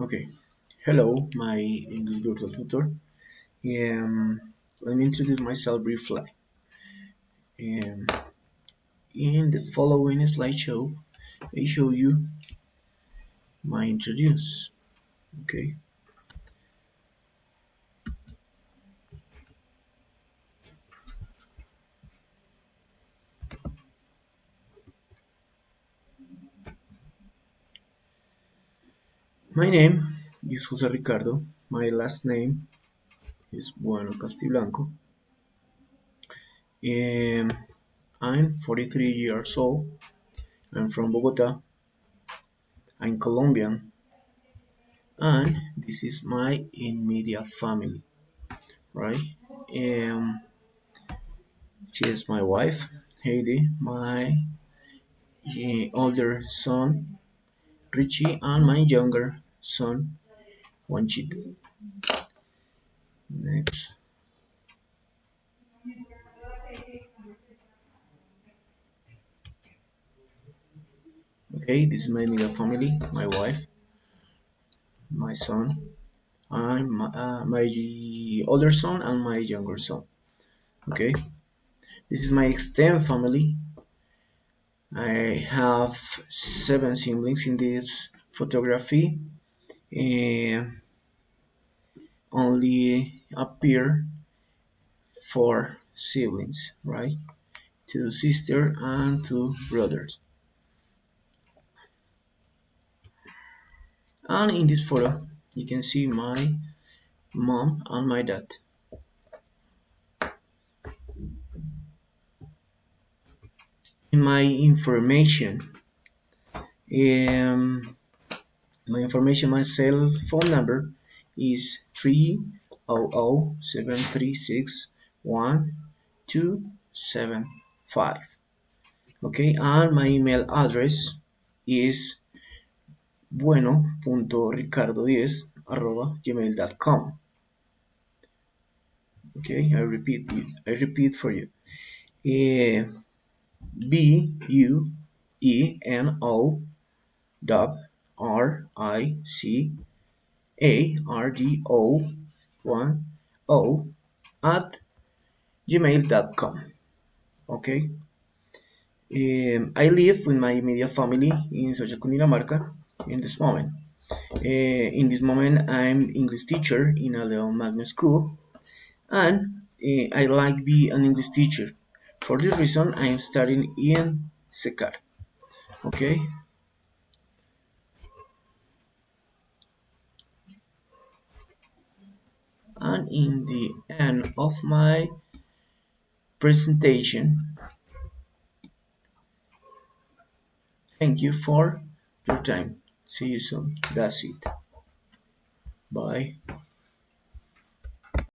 Okay. Hello, my English virtual tutor. Let me introduce myself briefly. Um, in the following slideshow, I show you my introduce. Okay. My name is Jose Ricardo. My last name is Bueno Castiblanco. Um, I'm 43 years old. I'm from Bogota. I'm Colombian, and this is my immediate family, right? Um, she is my wife, Heidi, my older son Richie, and my younger son Juanchito. Next. Okay, this is my immediate family, my wife, my son, and my older son and my younger son. Okay, this is my extended family. I have 7 siblings in this photography. And only appear 4 siblings, right? 2 sisters and 2 brothers. And in this photo, you can see my mom and my dad. In um, my cell phone number is 300-736-1275. Okay, and my email address is bueno.ricardo10@gmail.com. Okay, I repeat for you. BUENO dot RICARDO 10 at gmail.com. Okay. I live with my immediate family in Socha, Cundinamarca in this moment. In this moment, I'm English teacher in a Leon Magna school, and I like be an English teacher. For this reason, I am studying in SECAR. Okay, and in the end of my presentation, thank you for your time. See you soon. That's it. Bye.